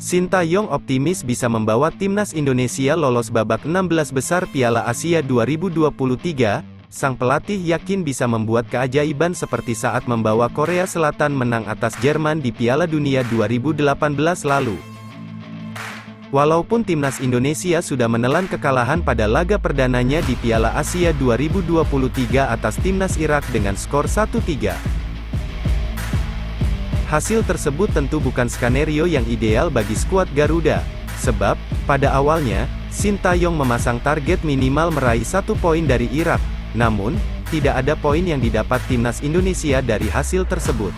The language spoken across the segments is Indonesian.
Sintayong optimis bisa membawa timnas Indonesia lolos babak 16 besar Piala Asia 2023. Sang pelatih yakin bisa membuat keajaiban seperti saat membawa Korea Selatan menang atas Jerman di Piala Dunia 2018 lalu. Walaupun timnas Indonesia sudah menelan kekalahan pada laga perdananya di Piala Asia 2023 atas timnas Irak dengan skor 1-3. Hasil tersebut tentu bukan skenario yang ideal bagi skuad Garuda, sebab, pada awalnya, Sintayong memasang target minimal meraih 1 poin dari Irak, namun, tidak ada poin yang didapat timnas Indonesia dari hasil tersebut.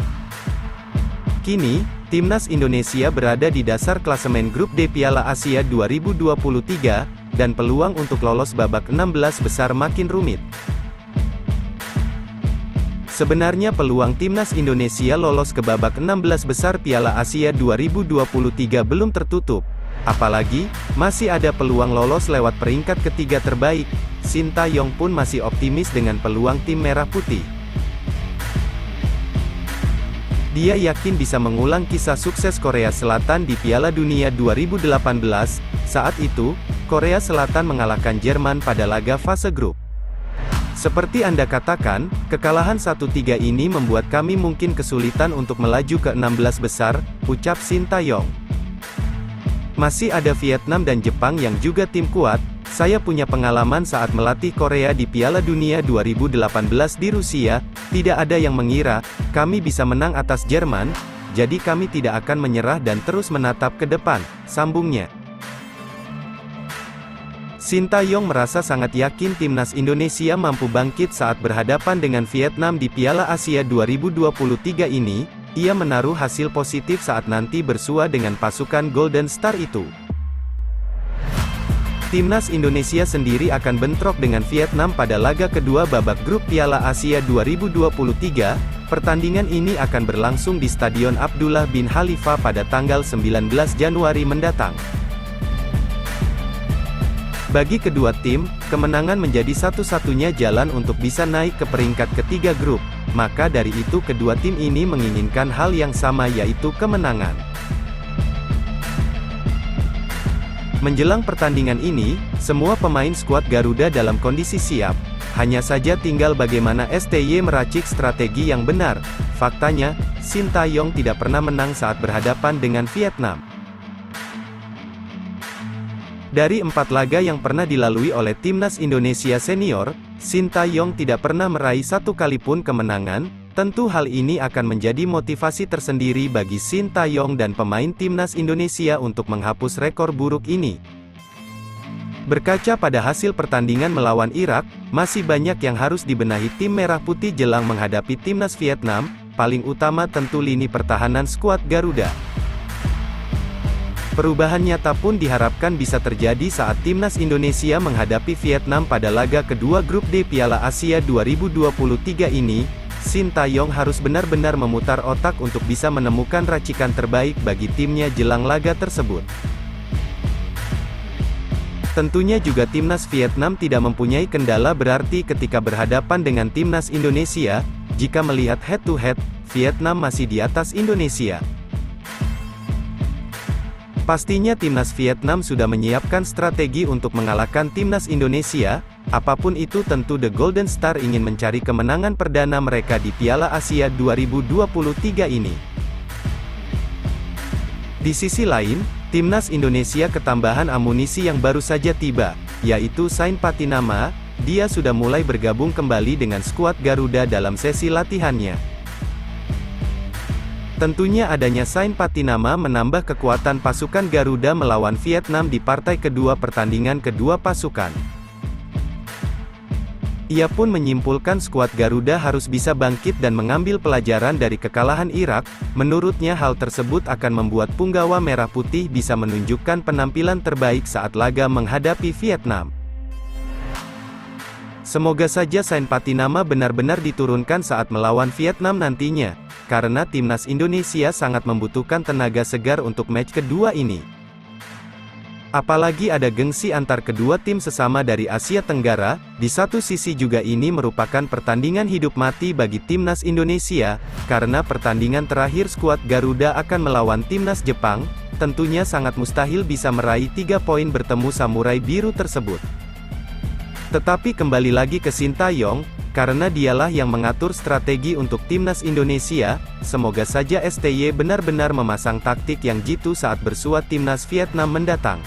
Kini, timnas Indonesia berada di dasar klasemen grup D Piala Asia 2023, dan peluang untuk lolos babak 16 besar makin rumit. Sebenarnya peluang timnas Indonesia lolos ke babak 16 besar Piala Asia 2023 belum tertutup. Apalagi, masih ada peluang lolos lewat peringkat ketiga terbaik. Sintayong pun masih optimis dengan peluang tim merah putih. Dia yakin bisa mengulang kisah sukses Korea Selatan di Piala Dunia 2018. Saat itu, Korea Selatan mengalahkan Jerman pada laga fase grup. Seperti Anda katakan, kekalahan 1-3 ini membuat kami mungkin kesulitan untuk melaju ke 16 besar, ucap Sintayong. Masih ada Vietnam dan Jepang yang juga tim kuat. Saya punya pengalaman saat melatih Korea di Piala Dunia 2018 di Rusia. Tidak ada yang mengira kami bisa menang atas Jerman, jadi kami tidak akan menyerah dan terus menatap ke depan, sambungnya. Sintayong merasa sangat yakin timnas Indonesia mampu bangkit saat berhadapan dengan Vietnam di Piala Asia 2023 ini. Ia menaruh hasil positif saat nanti bersua dengan pasukan Golden Star itu. Timnas Indonesia sendiri akan bentrok dengan Vietnam pada laga kedua babak grup Piala Asia 2023. Pertandingan ini akan berlangsung di Stadion Abdullah bin Khalifa pada tanggal 19 Januari mendatang. Bagi kedua tim, kemenangan menjadi satu-satunya jalan untuk bisa naik ke peringkat ketiga grup. Maka dari itu kedua tim ini menginginkan hal yang sama, yaitu kemenangan. Menjelang pertandingan ini, semua pemain skuad Garuda dalam kondisi siap. Hanya saja tinggal bagaimana STY meracik strategi yang benar. Faktanya, Sintayong tidak pernah menang saat berhadapan dengan Vietnam. Dari 4 laga yang pernah dilalui oleh timnas Indonesia senior, Sintayong tidak pernah meraih 1 kali pun kemenangan. Tentu hal ini akan menjadi motivasi tersendiri bagi Sintayong dan pemain timnas Indonesia untuk menghapus rekor buruk ini. Berkaca pada hasil pertandingan melawan Irak, masih banyak yang harus dibenahi tim merah putih jelang menghadapi timnas Vietnam, paling utama tentu lini pertahanan skuad Garuda. Perubahan nyata pun diharapkan bisa terjadi saat timnas Indonesia menghadapi Vietnam pada laga kedua grup D Piala Asia 2023 ini. Sintayong harus benar-benar memutar otak untuk bisa menemukan racikan terbaik bagi timnya jelang laga tersebut. Tentunya juga timnas Vietnam tidak mempunyai kendala berarti ketika berhadapan dengan timnas Indonesia. Jika melihat head to head, Vietnam masih di atas Indonesia. Pastinya timnas Vietnam sudah menyiapkan strategi untuk mengalahkan timnas Indonesia. Apapun itu tentu The Golden Star ingin mencari kemenangan perdana mereka di Piala Asia 2023 ini. Di sisi lain, timnas Indonesia ketambahan amunisi yang baru saja tiba, yaitu Sain Patinama. Dia sudah mulai bergabung kembali dengan skuad Garuda dalam sesi latihannya. Tentunya adanya Sain Patinama menambah kekuatan pasukan Garuda melawan Vietnam di partai kedua pertandingan kedua pasukan. Ia pun menyimpulkan skuad Garuda harus bisa bangkit dan mengambil pelajaran dari kekalahan Irak. Menurutnya hal tersebut akan membuat punggawa merah putih bisa menunjukkan penampilan terbaik saat laga menghadapi Vietnam. Semoga saja Sain Patinama benar-benar diturunkan saat melawan Vietnam nantinya, karena timnas Indonesia sangat membutuhkan tenaga segar untuk match kedua ini. Apalagi ada gengsi antar kedua tim sesama dari Asia Tenggara, di satu sisi juga ini merupakan pertandingan hidup mati bagi timnas Indonesia, karena pertandingan terakhir skuad Garuda akan melawan timnas Jepang, tentunya sangat mustahil bisa meraih 3 poin bertemu Samurai Biru tersebut. Tetapi kembali lagi ke Sintayong, karena dialah yang mengatur strategi untuk timnas Indonesia, semoga saja STY benar-benar memasang taktik yang jitu saat bersua timnas Vietnam mendatang.